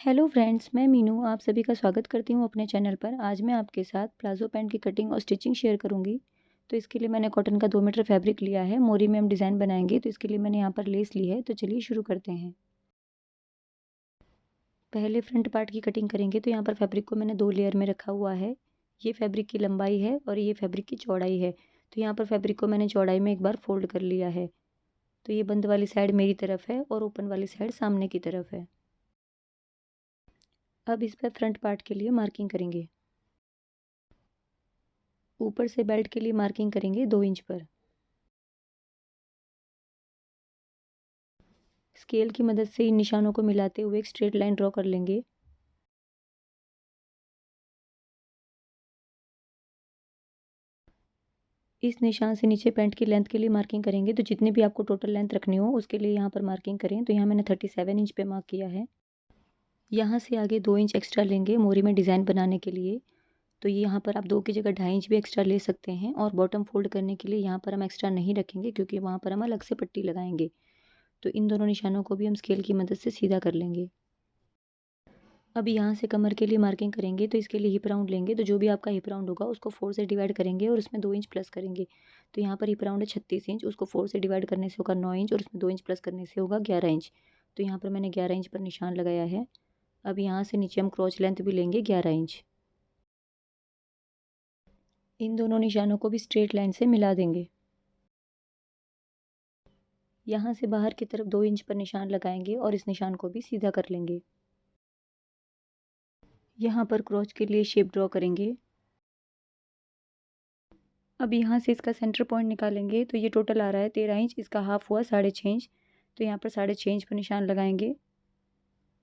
Hello friends, मैं मीनू आप सभी का स्वागत करती हूँ अपने चैनल पर। आज मैं आपके साथ प्लाजो पैंट की कटिंग और स्टिचिंग शेयर करूँगी। तो इसके लिए मैंने कॉटन का 2 मीटर फैब्रिक लिया है। मोरी में हम डिज़ाइन बनाएंगे, तो इसके लिए मैंने यहाँ पर लेस ली है। तो चलिए शुरू करते हैं। पहले फ्रंट पार्ट की कटिंग करेंगे। तो यहाँ पर फैब्रिक को मैंने 2 लेयर में रखा हुआ है। ये फैब्रिक की लंबाई है और ये फैब्रिक की चौड़ाई है। तो यहाँ पर फैब्रिक को मैंने चौड़ाई में एक बार फोल्ड कर लिया है। तो ये बंद वाली साइड मेरी तरफ है और ओपन वाली साइड सामने की तरफ है। अब इस पर फ्रंट पार्ट के लिए मार्किंग करेंगे। ऊपर से बेल्ट के लिए मार्किंग करेंगे 2 इंच पर। स्केल की मदद से इन निशानों को मिलाते हुए एक स्ट्रेट लाइन ड्रॉ कर लेंगे। इस निशान से नीचे पैंट की लेंथ के लिए मार्किंग करेंगे। तो जितनी भी आपको टोटल लेंथ रखनी हो उसके लिए यहाँ पर मार्किंग करें। तो यहाँ मैंने 37 इंच पे मार्क किया है। यहाँ से आगे 2 इंच एक्स्ट्रा लेंगे मोरी में डिज़ाइन बनाने के लिए। तो ये यहाँ पर आप 2 की जगह 2.5 इंच भी एक्स्ट्रा ले सकते हैं। और बॉटम फोल्ड करने के लिए यहाँ पर हम एक्स्ट्रा नहीं रखेंगे, क्योंकि वहाँ पर हम अलग से पट्टी लगाएंगे। तो इन दोनों निशानों को भी हम स्केल की मदद से सीधा कर लेंगे। अब यहाँ से कमर के लिए मार्किंग करेंगे। तो इसके लिए हिप राउंड लेंगे। तो जो भी आपका हिप राउंड होगा उसको 4 से डिवाइड करेंगे और उसमें 2 इंच प्लस करेंगे। तो यहाँ पर हिप राउंड है 36 इंच, उसको 4 से डिवाइड करने से होगा 9 इंच और उसमें 2 इंच प्लस करने से होगा 11 इंच। तो यहाँ पर मैंने 11 इंच पर निशान लगाया है। अब यहाँ से नीचे हम क्रॉच लेंथ भी लेंगे 11 इंच। इन दोनों निशानों को भी स्ट्रेट लाइन से मिला देंगे। यहाँ से बाहर की तरफ 2 इंच पर निशान लगाएंगे और इस निशान को भी सीधा कर लेंगे। यहाँ पर क्रॉच के लिए शेप ड्रॉ करेंगे। अब यहाँ से इसका सेंटर पॉइंट निकालेंगे। तो ये टोटल आ रहा है 13 इंच, इसका हाफ हुआ 6.5 इंच। तो यहाँ पर 6.5 इंच पर निशान लगाएंगे।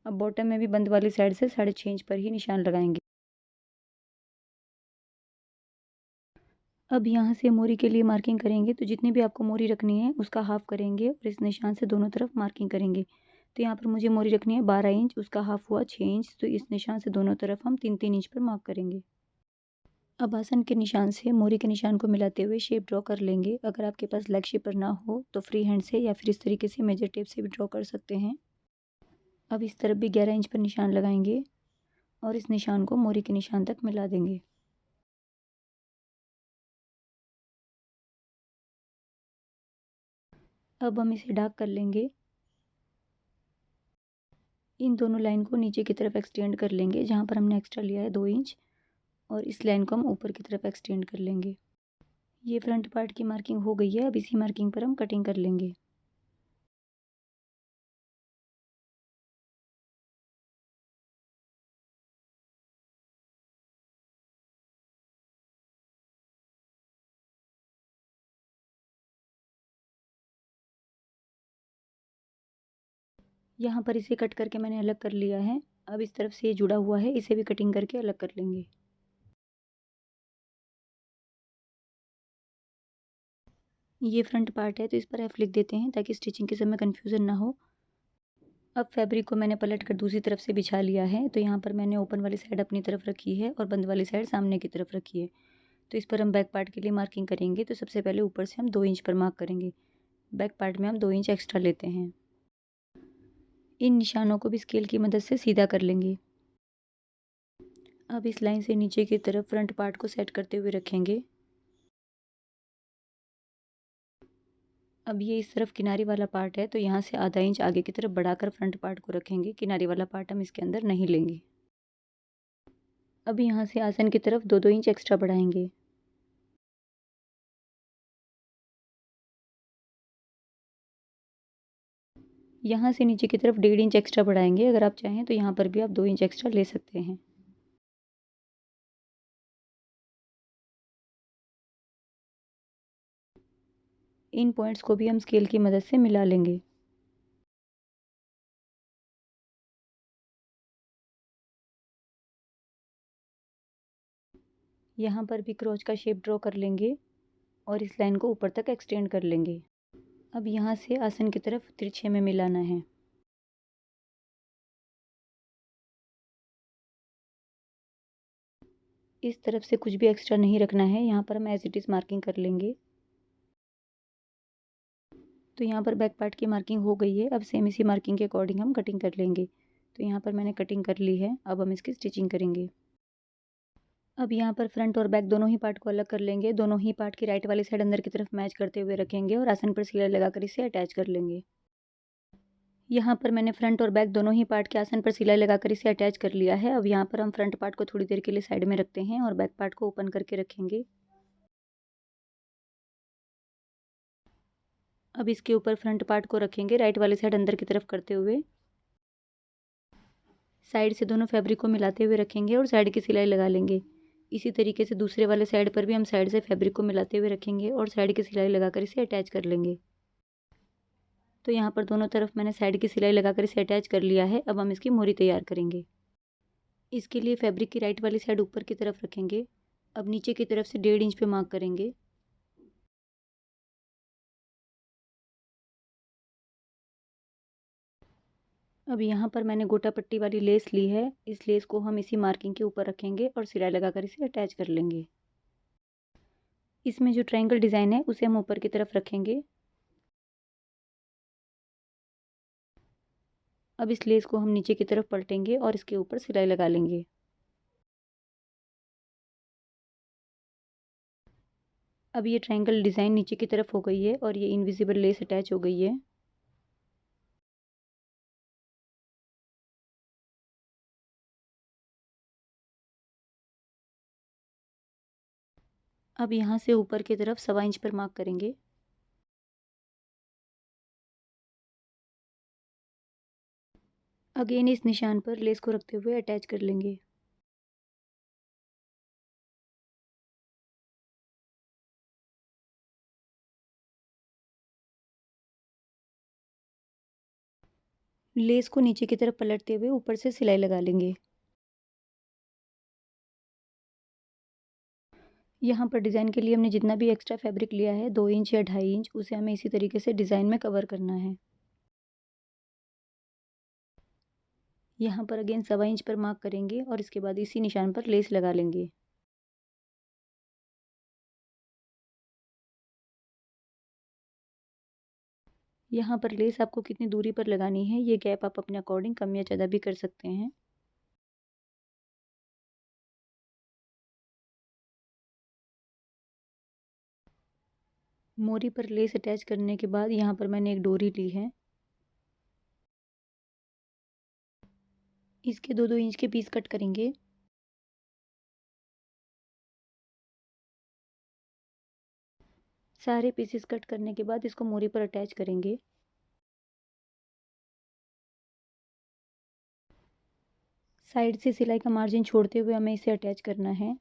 अब बॉटम में भी बंद वाली साइड से 6.5 इंच पर ही निशान लगाएंगे। अब यहाँ से मोरी के लिए मार्किंग करेंगे। तो जितनी भी आपको मोरी रखनी है उसका हाफ करेंगे और इस निशान से दोनों तरफ मार्किंग करेंगे। तो यहाँ पर मुझे मोरी रखनी है 12 इंच, उसका हाफ हुआ 6 इंच। तो इस निशान से दोनों तरफ हम 3-3 इंच पर मार्क करेंगे। अब आसन के निशान से मोरी के निशान को मिलाते हुए शेप ड्रॉ कर लेंगे। अगर आपके पास लेग शेपर ना हो तो फ्री हैंड से या फिर इस तरीके से मेजर टेप से भी ड्रॉ कर सकते हैं। अब इस तरफ भी 11 इंच पर निशान लगाएंगे और इस निशान को मोरी के निशान तक मिला देंगे। अब हम इसे डार्क कर लेंगे। इन दोनों लाइन को नीचे की तरफ एक्सटेंड कर लेंगे, जहाँ पर हमने एक्स्ट्रा लिया है 2 इंच, और इस लाइन को हम ऊपर की तरफ एक्सटेंड कर लेंगे। ये फ्रंट पार्ट की मार्किंग हो गई है। अब इसी मार्किंग पर हम कटिंग कर लेंगे। यहाँ पर इसे कट करके मैंने अलग कर लिया है। अब इस तरफ से ये जुड़ा हुआ है, इसे भी कटिंग करके अलग कर लेंगे। ये फ्रंट पार्ट है, तो इस पर एफ लिख देते हैं ताकि स्टिचिंग के समय कन्फ्यूज़न ना हो। अब फैब्रिक को मैंने पलट कर दूसरी तरफ से बिछा लिया है। तो यहाँ पर मैंने ओपन वाली साइड अपनी तरफ रखी है और बंद वाली साइड सामने की तरफ रखी है। तो इस पर हम बैक पार्ट के लिए मार्किंग करेंगे। तो सबसे पहले ऊपर से हम 2 इंच पर मार्क करेंगे। बैक पार्ट में हम 2 इंच एक्स्ट्रा लेते हैं। इन निशानों को भी स्केल की मदद से सीधा कर लेंगे। अब इस लाइन से नीचे की तरफ फ्रंट पार्ट को सेट करते हुए रखेंगे। अब ये इस तरफ किनारी वाला पार्ट है, तो यहाँ से आधा इंच आगे की तरफ बढ़ाकर फ्रंट पार्ट को रखेंगे। किनारी वाला पार्ट हम इसके अंदर नहीं लेंगे। अब यहाँ से आसन की तरफ 2-2 इंच एक्स्ट्रा बढ़ाएंगे। यहाँ से नीचे की तरफ 1.5 इंच एक्स्ट्रा बढ़ाएंगे। अगर आप चाहें तो यहाँ पर भी आप 2 इंच एक्स्ट्रा ले सकते हैं। इन पॉइंट्स को भी हम स्केल की मदद से मिला लेंगे। यहाँ पर भी क्रॉच का शेप ड्रॉ कर लेंगे और इस लाइन को ऊपर तक एक्सटेंड कर लेंगे। अब यहाँ से आसन की तरफ तिरछे में मिलाना है। इस तरफ से कुछ भी एक्स्ट्रा नहीं रखना है। यहाँ पर हम एज इट इज़ मार्किंग कर लेंगे। तो यहाँ पर बैक पार्ट की मार्किंग हो गई है। अब सेम इसी मार्किंग के अकॉर्डिंग हम कटिंग कर लेंगे। तो यहाँ पर मैंने कटिंग कर ली है। अब हम इसकी स्टिचिंग करेंगे। अब यहाँ पर फ्रंट और बैक दोनों ही पार्ट को अलग कर लेंगे। दोनों ही पार्ट की राइट वाली साइड अंदर की तरफ मैच करते हुए रखेंगे और आसन पर सिलाई लगाकर इसे अटैच कर लेंगे। यहाँ पर मैंने फ्रंट और बैक दोनों ही पार्ट के आसन पर सिलाई लगाकर इसे अटैच कर लिया है। अब यहाँ पर हम फ्रंट पार्ट को थोड़ी देर के लिए साइड में रखते हैं और बैक पार्ट को ओपन करके रखेंगे। अब इसके ऊपर फ्रंट पार्ट को रखेंगे राइट वाली साइड अंदर की तरफ करते हुए। साइड से दोनों फैब्रिक को मिलाते हुए रखेंगे और साइड की सिलाई लगा लेंगे। इसी तरीके से दूसरे वाले साइड पर भी हम साइड से फैब्रिक को मिलाते हुए रखेंगे और साइड की सिलाई लगाकर इसे अटैच कर लेंगे। तो यहाँ पर दोनों तरफ मैंने साइड की सिलाई लगाकर इसे अटैच कर लिया है। अब हम इसकी मोरी तैयार करेंगे। इसके लिए फैब्रिक की राइट वाली साइड ऊपर की तरफ रखेंगे। अब नीचे की तरफ से 1.5 इंच पे मार्क करेंगे। अब यहाँ पर मैंने गोटा पट्टी वाली लेस ली है। इस लेस को हम इसी मार्किंग के ऊपर रखेंगे और सिलाई लगाकर इसे अटैच कर लेंगे। इसमें जो ट्रायंगल डिज़ाइन है उसे हम ऊपर की तरफ रखेंगे। अब इस लेस को हम नीचे की तरफ पलटेंगे और इसके ऊपर सिलाई लगा लेंगे। अब ये ट्रायंगल डिज़ाइन नीचे की तरफ हो गई है और ये इनविजिबल लेस अटैच हो गई है। अब यहाँ से ऊपर की तरफ 1.25 इंच पर मार्क करेंगे। अगेन इस निशान पर लेस को रखते हुए अटैच कर लेंगे। लेस को नीचे की तरफ पलटते हुए ऊपर से सिलाई लगा लेंगे। यहाँ पर डिज़ाइन के लिए हमने जितना भी एक्स्ट्रा फैब्रिक लिया है 2 इंच या 2.5 इंच, उसे हमें इसी तरीके से डिज़ाइन में कवर करना है। यहाँ पर अगेन 1.25 इंच पर मार्क करेंगे और इसके बाद इसी निशान पर लेस लगा लेंगे। यहाँ पर लेस आपको कितनी दूरी पर लगानी है, ये गैप आप अपने अकॉर्डिंग कम या ज़्यादा भी कर सकते हैं। मोरी पर लेस अटैच करने के बाद यहाँ पर मैंने एक डोरी ली है। इसके 2-2 इंच के पीस कट करेंगे। सारे पीसेस कट करने के बाद इसको मोरी पर अटैच करेंगे। साइड से सिलाई का मार्जिन छोड़ते हुए हमें इसे अटैच करना है।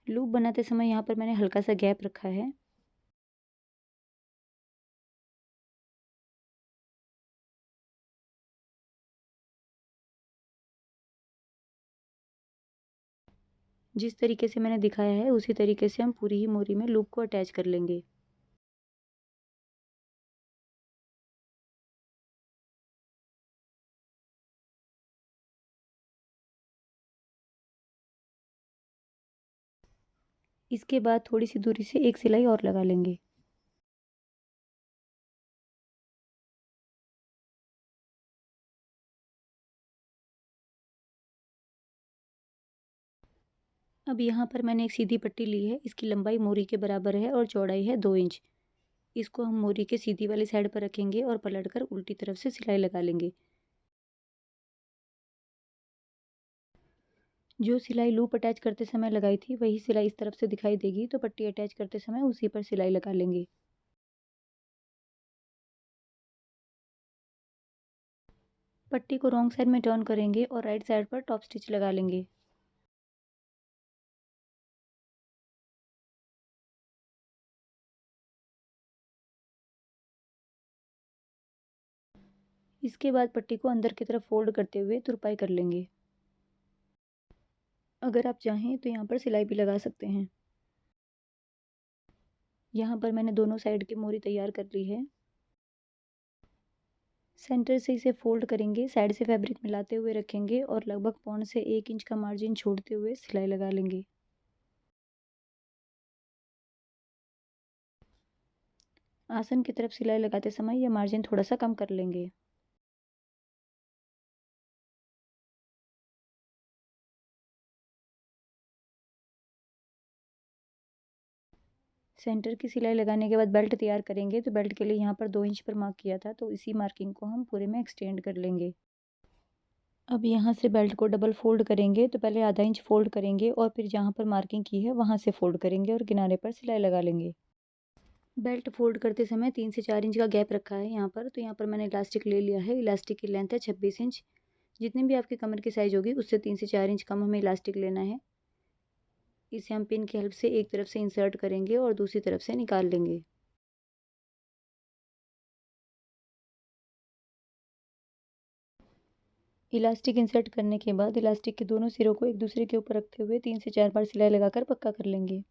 लूप बनाते समय यहाँ पर मैंने हल्का सा गैप रखा है। जिस तरीके से मैंने दिखाया है उसी तरीके से हम पूरी ही मोरी में लूप को अटैच कर लेंगे। इसके बाद थोड़ी सी दूरी से एक सिलाई और लगा लेंगे। अब यहाँ पर मैंने एक सीधी पट्टी ली है। इसकी लंबाई मोरी के बराबर है और चौड़ाई है 2 इंच। इसको हम मोरी के सीधी वाली साइड पर रखेंगे और पलटकर उल्टी तरफ से सिलाई लगा लेंगे। जो सिलाई लूप अटैच करते समय लगाई थी वही सिलाई इस तरफ से दिखाई देगी, तो पट्टी अटैच करते समय उसी पर सिलाई लगा लेंगे। पट्टी को रॉन्ग साइड में टर्न करेंगे और राइट साइड पर टॉप स्टिच लगा लेंगे। इसके बाद पट्टी को अंदर की तरफ फोल्ड करते हुए तुरपाई कर लेंगे। अगर आप चाहें तो यहाँ पर सिलाई भी लगा सकते हैं। यहाँ पर मैंने दोनों साइड की मोरी तैयार कर ली है। सेंटर से इसे फोल्ड करेंगे, साइड से फैब्रिक मिलाते हुए रखेंगे और लगभग 0.25 से 1 इंच का मार्जिन छोड़ते हुए सिलाई लगा लेंगे। आसन की तरफ सिलाई लगाते समय यह मार्जिन थोड़ा सा कम कर लेंगे। सेंटर की सिलाई लगाने के बाद बेल्ट तैयार करेंगे। तो बेल्ट के लिए यहाँ पर 2 इंच पर मार्क किया था, तो इसी मार्किंग को हम पूरे में एक्सटेंड कर लेंगे। अब यहाँ से बेल्ट को डबल फोल्ड करेंगे। तो पहले आधा इंच फोल्ड करेंगे और फिर जहाँ पर मार्किंग की है वहाँ से फोल्ड करेंगे और किनारे पर सिलाई लगा लेंगे। बेल्ट फोल्ड करते समय 3 से 4 इंच का गैप रखा है यहाँ पर। तो यहाँ पर मैंने इलास्टिक ले लिया है। इलास्टिक की लेंथ है 26 इंच। जितनी भी आपकी कमर की साइज़ होगी उससे 3 से 4 इंच कम हमें इलास्टिक लेना है। इसे हम पिन की हेल्प से एक तरफ से इंसर्ट करेंगे और दूसरी तरफ से निकाल लेंगे। इलास्टिक इंसर्ट करने के बाद इलास्टिक के दोनों सिरों को एक दूसरे के ऊपर रखते हुए 3 से 4 बार सिलाई लगाकर पक्का कर लेंगे।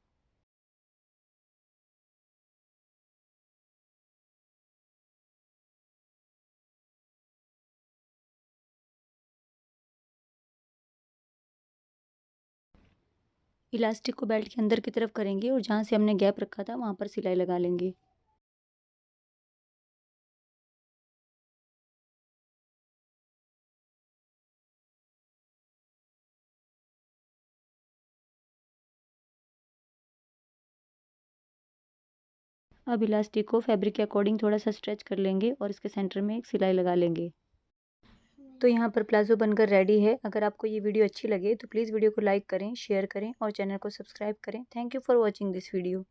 इलास्टिक को बेल्ट के अंदर की तरफ करेंगे और जहाँ से हमने गैप रखा था वहाँ पर सिलाई लगा लेंगे। अब इलास्टिक को फैब्रिक के अकॉर्डिंग थोड़ा सा स्ट्रेच कर लेंगे और इसके सेंटर में एक सिलाई लगा लेंगे। तो यहाँ पर प्लाज़ो बनकर रेडी है। अगर आपको ये वीडियो अच्छी लगे तो प्लीज़ वीडियो को लाइक करें, शेयर करें और चैनल को सब्सक्राइब करें। Thank you for watching this video.